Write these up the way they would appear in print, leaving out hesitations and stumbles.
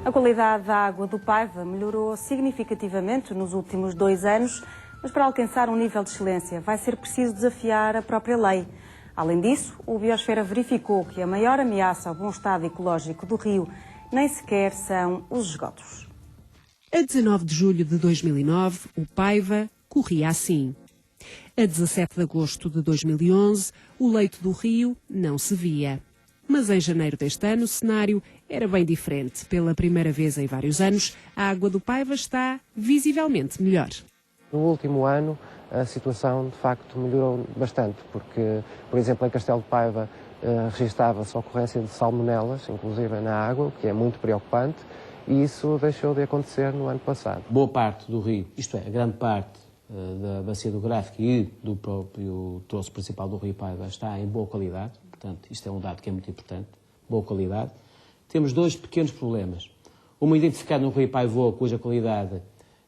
A qualidade da água do Paiva melhorou significativamente nos últimos 2 anos, mas para alcançar um nível de excelência vai ser preciso desafiar a própria lei. Além disso, o Biosfera verificou que a maior ameaça ao bom estado ecológico do rio nem sequer são os esgotos. A 19 de julho de 2009, o Paiva corria assim. A 17 de agosto de 2011, o leito do rio não se via. Mas em janeiro deste ano o cenário era bem diferente. Pela primeira vez em vários anos, a água do Paiva está visivelmente melhor. No último ano, a situação de facto melhorou bastante, porque, por exemplo, em Castelo de Paiva registava-se a ocorrência de salmonelas, inclusive na água, o que é muito preocupante, e isso deixou de acontecer no ano passado. Boa parte do rio, isto é, a grande parte da bacia do Gráfico e do próprio troço principal do rio Paiva está em boa qualidade. Portanto, isto é um dado que é muito importante, boa qualidade. Temos 2 pequenos problemas. Uma identificada no rio Paiva, cuja qualidade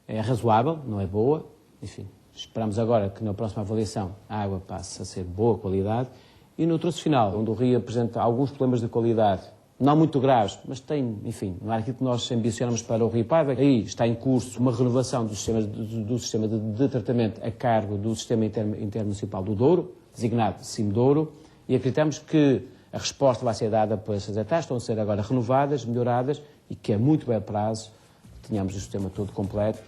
é razoável, não é boa. Enfim, esperamos agora que na próxima avaliação a água passe a ser boa qualidade. E no troço final, onde o rio apresenta alguns problemas de qualidade, não muito graves, mas tem, enfim, não é aquilo que nós ambicionamos para o rio Paiva. Aí está em curso uma renovação do sistema de tratamento a cargo do Sistema Intermunicipal do Douro, designado CIMDouro, e acreditamos que a resposta vai ser dada por essas etapas, estão a ser agora renovadas, melhoradas, e que a muito bem prazo tenhamos o sistema todo completo.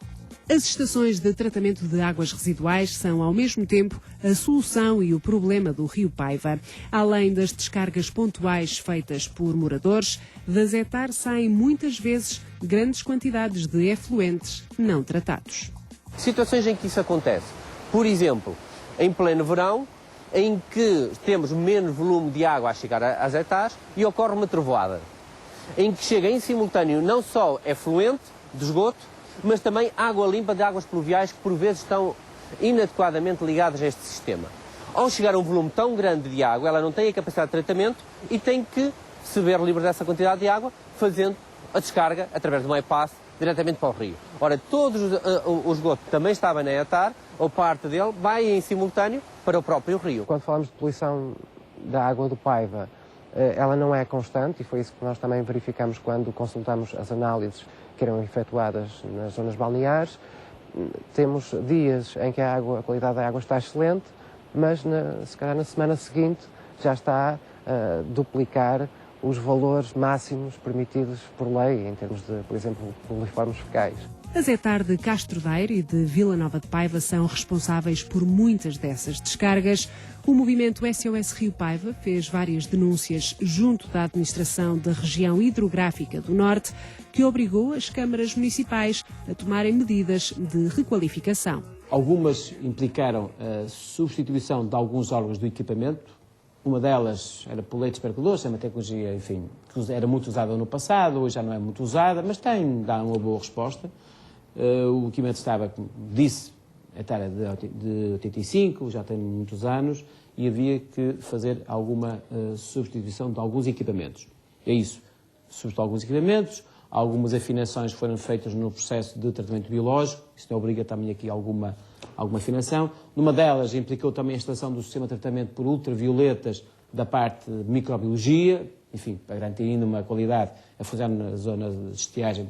As estações de tratamento de águas residuais são, ao mesmo tempo, a solução e o problema do rio Paiva. Além das descargas pontuais feitas por moradores, da Zetar saem muitas vezes grandes quantidades de efluentes não tratados. Situações em que isso acontece. Por exemplo, em pleno verão, em que temos menos volume de água a chegar às hectares e ocorre uma trovoada, em que chega em simultâneo não só efluente de esgoto, mas também água limpa de águas pluviais que por vezes estão inadequadamente ligadas a este sistema. Ao chegar a um volume tão grande de água, ela não tem a capacidade de tratamento e tem que se ver livre dessa quantidade de água, fazendo a descarga através de um bypass diretamente para o rio. Ora, todo o esgoto que também estava na hectare, ou parte dele, vai em simultâneo para o próprio rio. Quando falamos de poluição da água do Paiva, ela não é constante, e foi isso que nós também verificamos quando consultamos as análises que eram efetuadas nas zonas balneares. Temos dias em que a qualidade da água está excelente, mas se calhar na semana seguinte já está a duplicar os valores máximos permitidos por lei, em termos de, por exemplo, coliformes fecais. A Zetar de Castro Daire e de Vila Nova de Paiva são responsáveis por muitas dessas descargas. O movimento SOS Rio Paiva fez várias denúncias junto da administração da região hidrográfica do Norte, que obrigou as câmaras municipais a tomarem medidas de requalificação. Algumas implicaram a substituição de alguns órgãos do equipamento. Uma delas era poletes perculadores, é uma tecnologia, enfim, que era muito usada no passado, hoje já não é muito usada, mas dá uma boa resposta. O equipamento estava, como disse, de 85, já tem muitos anos, e havia que fazer alguma substituição de alguns equipamentos. É isso, substituir alguns equipamentos, algumas afinações foram feitas no processo de tratamento biológico, isso obriga também aqui alguma afinação. Numa delas implicou também a instalação do sistema de tratamento por ultravioletas da parte de microbiologia, enfim, para garantir ainda uma qualidade, a fazer na zona de estiagem,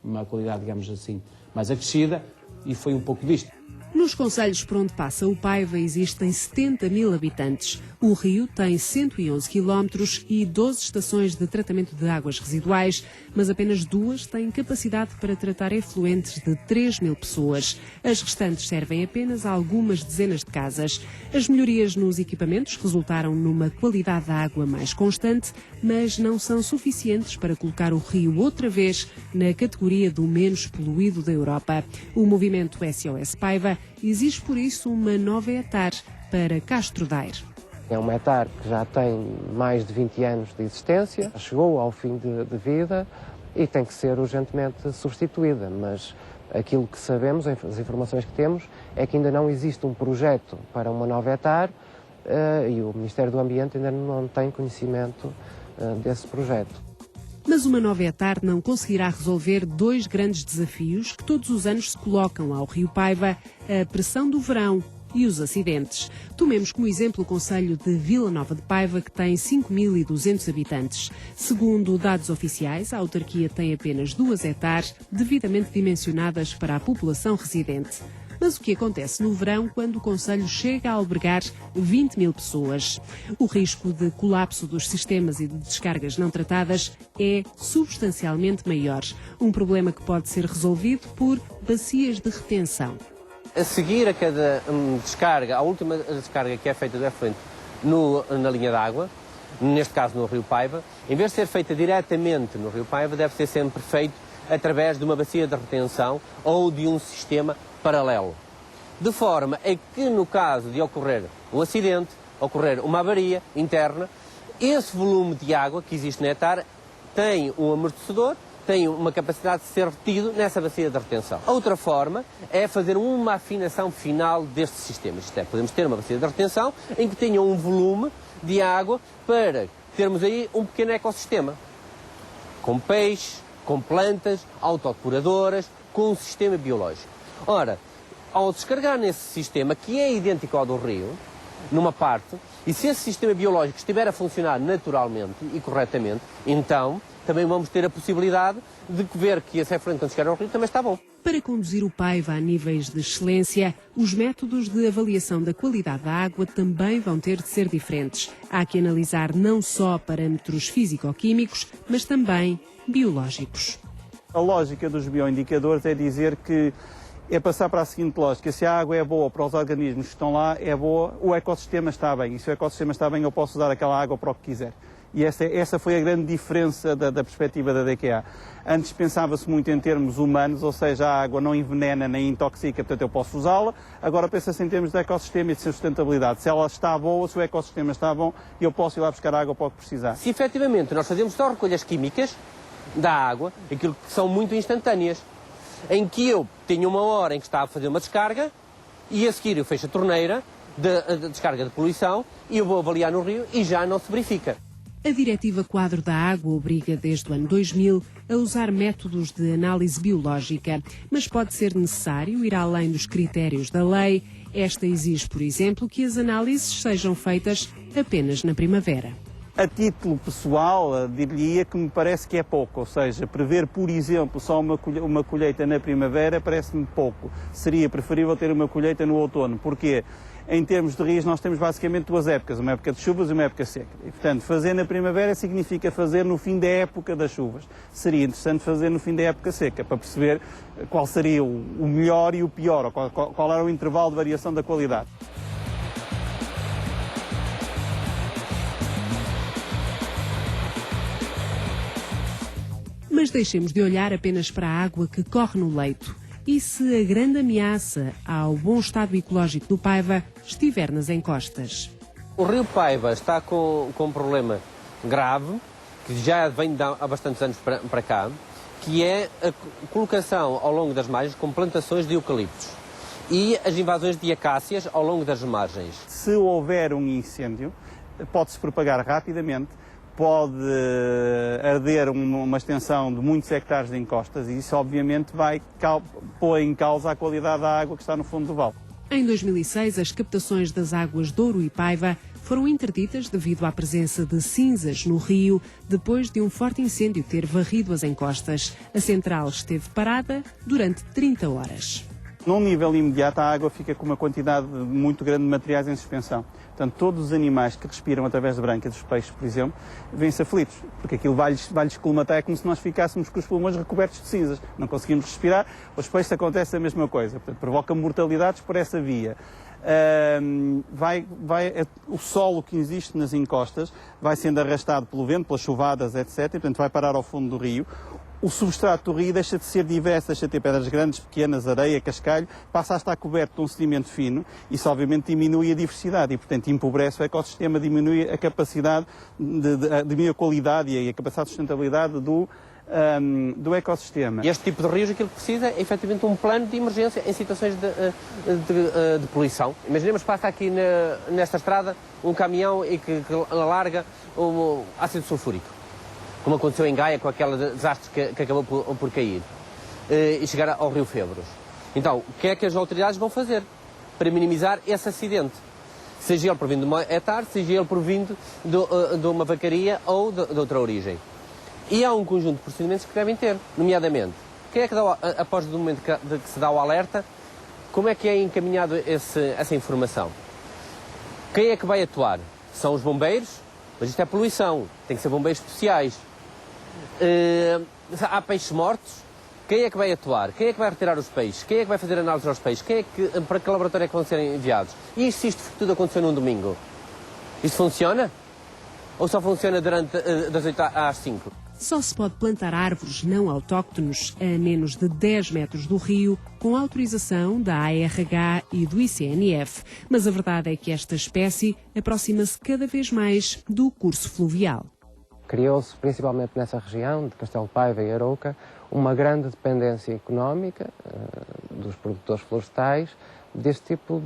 uma qualidade, digamos assim, mais acrescida, e foi um pouco disto. Nos concelhos por onde passa o Paiva existem 70.000 habitantes. O rio tem 111 quilómetros e 12 estações de tratamento de águas residuais, mas apenas 2 têm capacidade para tratar efluentes de 3.000 pessoas. As restantes servem apenas a algumas dezenas de casas. As melhorias nos equipamentos resultaram numa qualidade da água mais constante, mas não são suficientes para colocar o rio outra vez na categoria do menos poluído da Europa. O movimento SOS Paiva exige por isso uma nova hectare para Castro Daire. É uma hectare que já tem mais de 20 anos de existência, chegou ao fim de vida e tem que ser urgentemente substituída, mas aquilo que sabemos, as informações que temos, é que ainda não existe um projeto para uma nova hectare e o Ministério do Ambiente ainda não tem conhecimento desse projeto. Mas uma nova hectare não conseguirá resolver 2 grandes desafios que todos os anos se colocam ao rio Paiva: a pressão do verão e os acidentes. Tomemos como exemplo o concelho de Vila Nova de Paiva, que tem 5.200 habitantes. Segundo dados oficiais, a autarquia tem apenas 2 hectares devidamente dimensionadas para a população residente. Mas o que acontece no verão quando o concelho chega a albergar 20.000 pessoas? O risco de colapso dos sistemas e de descargas não tratadas é substancialmente maior. Um problema que pode ser resolvido por bacias de retenção. A seguir a cada descarga, a última descarga que é feita do efluente na linha d'água, neste caso no Rio Paiva, em vez de ser feita diretamente no Rio Paiva, deve ser sempre feito através de uma bacia de retenção ou de um sistema paralelo. De forma a que, no caso de ocorrer um acidente, ocorrer uma avaria interna, esse volume de água que existe na hectare tem um amortecedor, tem uma capacidade de ser retido nessa bacia de retenção. A outra forma é fazer uma afinação final destes sistemas. Isto é, podemos ter uma bacia de retenção em que tenha um volume de água para termos aí um pequeno ecossistema, com peixes, com plantas, autodepuradoras, com um sistema biológico. Ora, ao descarregar nesse sistema, que é idêntico ao do rio, numa parte, e se esse sistema biológico estiver a funcionar naturalmente e corretamente, então também vamos ter a possibilidade de ver que esse efluente, quando chegar ao rio, também está bom. Para conduzir o Paiva a níveis de excelência, os métodos de avaliação da qualidade da água também vão ter de ser diferentes. Há que analisar não só parâmetros físico-químicos, mas também biológicos. A lógica dos bioindicadores é dizer que é passar para a seguinte lógica: se a água é boa para os organismos que estão lá, é boa, o ecossistema está bem. E se o ecossistema está bem, eu posso usar aquela água para o que quiser. E essa foi a grande diferença da perspectiva da DQA. Antes pensava-se muito em termos humanos, ou seja, a água não envenena nem intoxica, portanto eu posso usá-la. Agora pensa-se em termos de ecossistema e de sustentabilidade. Se ela está boa, se o ecossistema está bom, eu posso ir lá buscar água para o que precisar. Se efetivamente nós fazemos só recolhas químicas da água, aquilo que são muito instantâneas, em que eu tenho uma hora em que está a fazer uma descarga e a seguir eu fecho a torneira de descarga de poluição e eu vou avaliar no rio e já não se verifica. A Diretiva Quadro da Água obriga desde o ano 2000 a usar métodos de análise biológica, mas pode ser necessário ir além dos critérios da lei. Esta exige, por exemplo, que as análises sejam feitas apenas na primavera. A título pessoal, diria que me parece que é pouco, ou seja, prever, por exemplo, só uma colheita na primavera parece-me pouco. Seria preferível ter uma colheita no outono. Porquê? Em termos de rios, nós temos basicamente 2 épocas, uma época de chuvas e uma época seca. E, portanto, fazer na primavera significa fazer no fim da época das chuvas. Seria interessante fazer no fim da época seca, para perceber qual seria o melhor e o pior, ou qual era o intervalo de variação da qualidade. Mas deixemos de olhar apenas para a água que corre no leito. E se a grande ameaça ao bom estado ecológico do Paiva estiver nas encostas? O Rio Paiva está com um problema grave, que já vem há bastantes anos para cá, que é a colocação ao longo das margens com plantações de eucaliptos e as invasões de acácias ao longo das margens. Se houver um incêndio, pode-se propagar rapidamente, pode arder uma extensão de muitos hectares de encostas e isso obviamente vai pôr em causa a qualidade da água que está no fundo do vale. Em 2006, as captações das águas Douro e Paiva foram interditas devido à presença de cinzas no rio, depois de um forte incêndio ter varrido as encostas. A central esteve parada durante 30 horas. Num nível imediato, a água fica com uma quantidade muito grande de materiais em suspensão. Portanto, todos os animais que respiram através da branca dos peixes, por exemplo, vêm-se aflitos, porque aquilo vai-lhes colmatar, é como se nós ficássemos com os pulmões recobertos de cinzas. Não conseguimos respirar, aos peixes acontece a mesma coisa. Portanto, provoca mortalidades por essa via. O solo que existe nas encostas vai sendo arrastado pelo vento, pelas chuvadas, etc. E, portanto, vai parar ao fundo do rio. O substrato do rio deixa de ser diverso, deixa de ter pedras grandes, pequenas, areia, cascalho, passa a estar coberto de um sedimento fino. Isso obviamente diminui a diversidade e, portanto, empobrece o ecossistema, diminui a capacidade, diminui a qualidade e a capacidade de sustentabilidade do ecossistema. Este tipo de rios, aquilo que precisa é efetivamente um plano de emergência em situações de poluição. Imaginemos que passa aqui nesta estrada um caminhão e que larga um ácido sulfúrico, como aconteceu em Gaia com aquele desastre que acabou por cair, e chegar ao Rio Febros. Então, o que é que as autoridades vão fazer? para minimizar esse acidente. Seja ele provindo de uma hectare, seja ele provindo de uma vacaria ou de outra origem. E há um conjunto de procedimentos que devem ter, nomeadamente, quem é que dá, após o momento que se dá o alerta, como é que é encaminhado essa informação? Quem é que vai atuar? São os bombeiros, mas isto é poluição, tem que ser bombeiros especiais. Há peixes mortos, quem é que vai atuar? Quem é que vai retirar os peixes? Quem é que vai fazer análise aos peixes? Para que laboratório é que vão ser enviados? E se isto tudo aconteceu num domingo? Isto funciona? Ou só funciona das 8 às 5? Só se pode plantar árvores não autóctones a menos de 10 metros do rio, com autorização da ARH e do ICNF. Mas a verdade é que esta espécie aproxima-se cada vez mais do curso fluvial. Criou-se, principalmente nessa região, de Castelo Paiva e Arouca, uma grande dependência económica dos produtores florestais deste tipo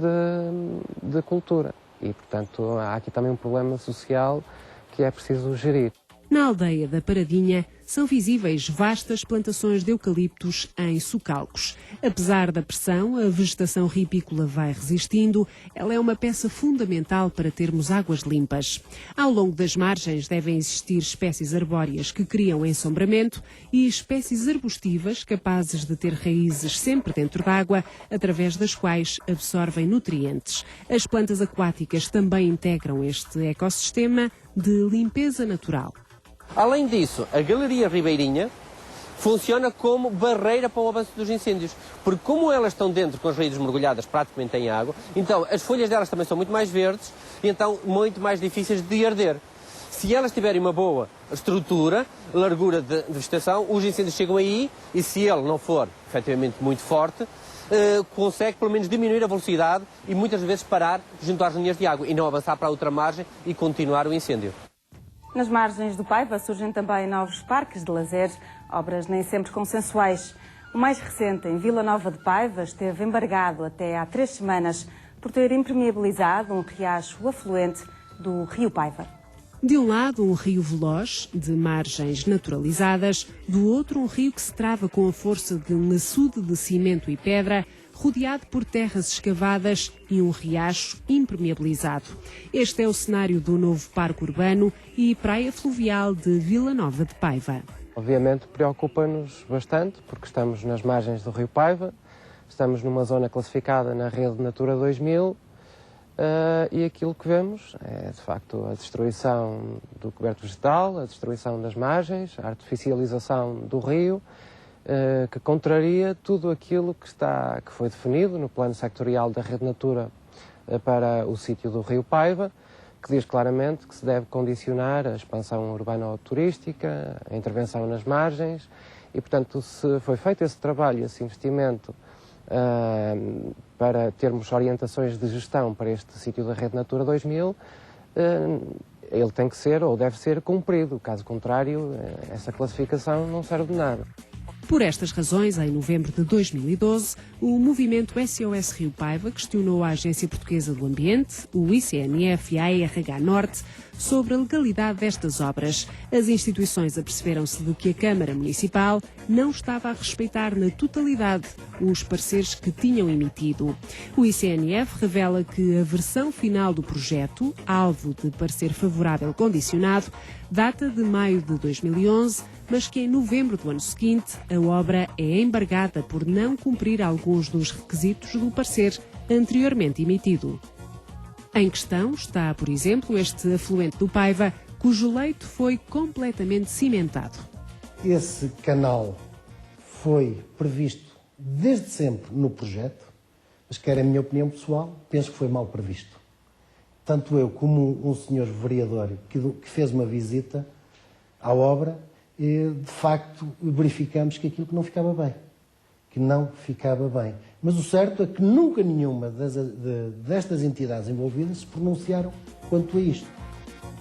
de cultura. E, portanto, há aqui também um problema social que é preciso gerir. Na aldeia da Paradinha são visíveis vastas plantações de eucaliptos em socalcos. Apesar da pressão, a vegetação ripícola vai resistindo. Ela é uma peça fundamental para termos águas limpas. Ao longo das margens devem existir espécies arbóreas que criam ensombramento e espécies arbustivas capazes de ter raízes sempre dentro d'água, através das quais absorvem nutrientes. As plantas aquáticas também integram este ecossistema de limpeza natural. Além disso, a Galeria Ribeirinha funciona como barreira para o avanço dos incêndios, porque como elas estão dentro com as raízes mergulhadas praticamente em água, então as folhas delas também são muito mais verdes e então muito mais difíceis de arder. Se elas tiverem uma boa estrutura, largura de vegetação, os incêndios chegam aí e se ele não for efetivamente muito forte, consegue pelo menos diminuir a velocidade e muitas vezes parar junto às linhas de água e não avançar para a outra margem e continuar o incêndio. Nas margens do Paiva surgem também novos parques de lazer, obras nem sempre consensuais. O mais recente, em Vila Nova de Paiva, esteve embargado até há 3 semanas por ter impermeabilizado um riacho afluente do Rio Paiva. De um lado, um rio veloz, de margens naturalizadas, do outro, um rio que se trava com a força de um açude de cimento e pedra, rodeado por terras escavadas e um riacho impermeabilizado. Este é o cenário do novo parque urbano e praia fluvial de Vila Nova de Paiva. Obviamente preocupa-nos bastante, porque estamos nas margens do Rio Paiva, estamos numa zona classificada na rede Natura 2000 e aquilo que vemos é, de facto, a destruição do coberto vegetal, a destruição das margens, a artificialização do rio, que contraria tudo aquilo que foi definido no plano sectorial da Rede Natura para o sítio do Rio Paiva, que diz claramente que se deve condicionar a expansão urbano-turística, a intervenção nas margens, e, portanto, se foi feito esse trabalho, esse investimento para termos orientações de gestão para este sítio da Rede Natura 2000, ele tem que ser ou deve ser cumprido, caso contrário, essa classificação não serve de nada. Por estas razões, em novembro de 2012, o movimento SOS Rio Paiva questionou a Agência Portuguesa do Ambiente, o ICNF e a ARH Norte sobre a legalidade destas obras. As instituições aperceberam-se de que a Câmara Municipal não estava a respeitar na totalidade os pareceres que tinham emitido. O ICNF revela que a versão final do projeto, alvo de parecer favorável condicionado, data de maio de 2011, mas que em novembro do ano seguinte a obra é embargada por não cumprir alguns dos requisitos do parecer anteriormente emitido. Em questão está, por exemplo, este afluente do Paiva, cujo leito foi completamente cimentado. Esse canal foi previsto desde sempre no projeto, mas quer a minha opinião pessoal, penso que foi mal previsto. Tanto eu como um senhor vereador que fez uma visita à obra, de facto verificamos que aquilo que não ficava bem. Mas o certo é que nunca nenhuma destas entidades envolvidas se pronunciaram quanto a isto.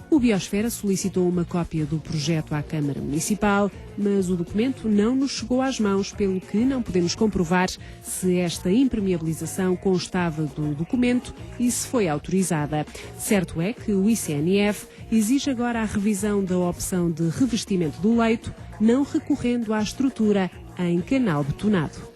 O Biosfera solicitou uma cópia do projeto à Câmara Municipal, mas o documento não nos chegou às mãos, pelo que não podemos comprovar se esta impermeabilização constava do documento e se foi autorizada. Certo é que o ICNF exige agora a revisão da opção de revestimento do leito, não recorrendo à estrutura em canal betonado.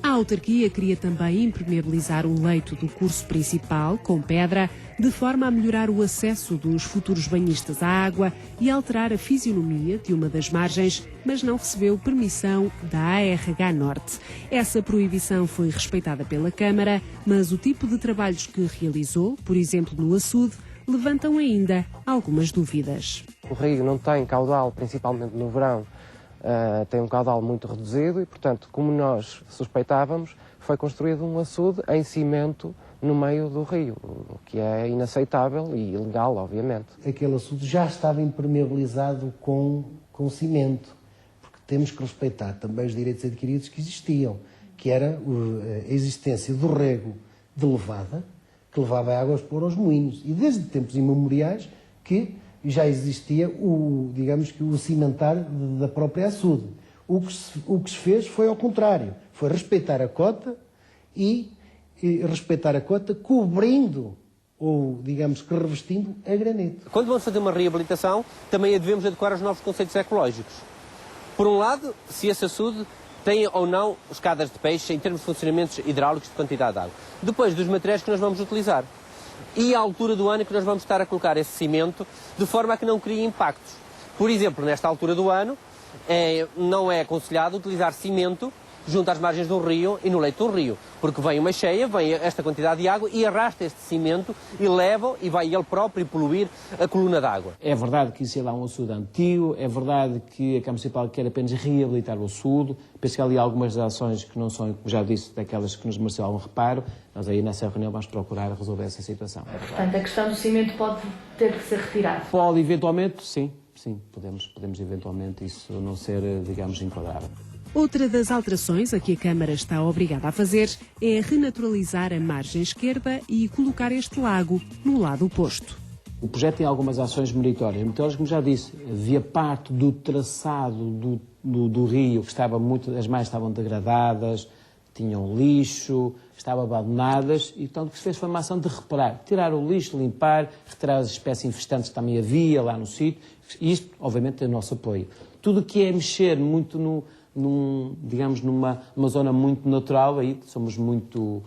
A autarquia queria também impermeabilizar o leito do curso principal com pedra, de forma a melhorar o acesso dos futuros banhistas à água e alterar a fisionomia de uma das margens, mas não recebeu permissão da ARH Norte. Essa proibição foi respeitada pela Câmara, mas o tipo de trabalhos que realizou, por exemplo no açude, levantam ainda algumas dúvidas. O rio não tem caudal, principalmente no verão, tem um caudal muito reduzido e, portanto, como nós suspeitávamos, foi construído um açude em cimento no meio do rio, o que é inaceitável e ilegal, obviamente. Aquele açude já estava impermeabilizado com cimento, porque temos que respeitar também os direitos adquiridos que existiam, que era a existência do rego de levada, que levava águas para os moinhos. E desde tempos imemoriais que já existia digamos que o cimentar da própria açude. O que se fez foi ao contrário, foi respeitar a cota e respeitar a cota cobrindo ou, digamos que revestindo a granito. Quando vamos fazer uma reabilitação, também devemos adequar aos novos conceitos ecológicos. Por um lado, se esse açude tem ou não escadas de peixe em termos de funcionamentos hidráulicos de quantidade de água. Depois dos materiais que nós vamos utilizar. E a altura do ano em que nós vamos estar a colocar esse cimento de forma a que não crie impactos. Por exemplo, nesta altura do ano, não é aconselhado utilizar cimento junto às margens do rio e no leito do rio, porque vem uma cheia, vem esta quantidade de água e arrasta este cimento e leva e vai ele próprio poluir a coluna d'água. É verdade que isso é lá um açude antigo, é verdade que a Câmara Municipal quer apenas reabilitar o açude. Penso que há ali algumas ações que não são, como já disse, daquelas que nos mereceu algum reparo. Nós aí nessa reunião vamos procurar resolver essa situação. Portanto, a questão do cimento pode ter que ser retirado? Pode eventualmente, sim, podemos eventualmente isso não ser, digamos, enquadrável. Outra das alterações a que a Câmara está obrigada a fazer é renaturalizar a margem esquerda e colocar este lago no lado oposto. O projeto tem algumas ações meritórias. Meritórias, como já disse, havia parte do traçado do rio que estava as margens estavam degradadas, tinham lixo, estavam abandonadas e, portanto, o que se fez foi uma ação de reparar, tirar o lixo, limpar, retirar as espécies infestantes que também havia lá no sítio. E isto, obviamente, tem o nosso apoio. Tudo o que é mexer muito digamos, numa zona muito natural, aí somos muito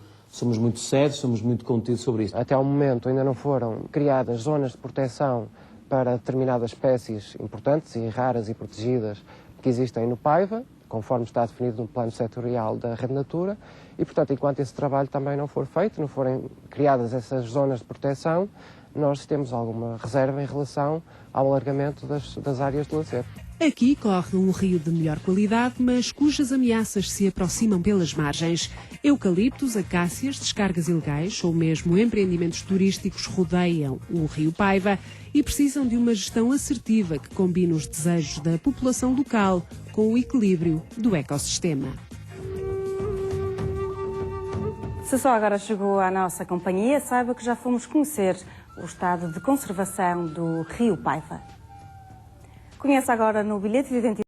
sérios, somos muito contidos sobre isso. Até ao momento ainda não foram criadas zonas de proteção para determinadas espécies importantes e raras e protegidas que existem no Paiva, conforme está definido no plano setorial da Rede Natura, e, portanto, enquanto esse trabalho também não for feito, não forem criadas essas zonas de proteção, nós temos alguma reserva em relação ao alargamento das áreas do lazer. Aqui corre um rio de melhor qualidade, mas cujas ameaças se aproximam pelas margens. Eucaliptos, acácias, descargas ilegais ou mesmo empreendimentos turísticos rodeiam o rio Paiva e precisam de uma gestão assertiva que combine os desejos da população local com o equilíbrio do ecossistema. Se só agora chegou à nossa companhia, saiba que já fomos conhecer o estado de conservação do rio Paiva. Conheça agora no bilhete de identidade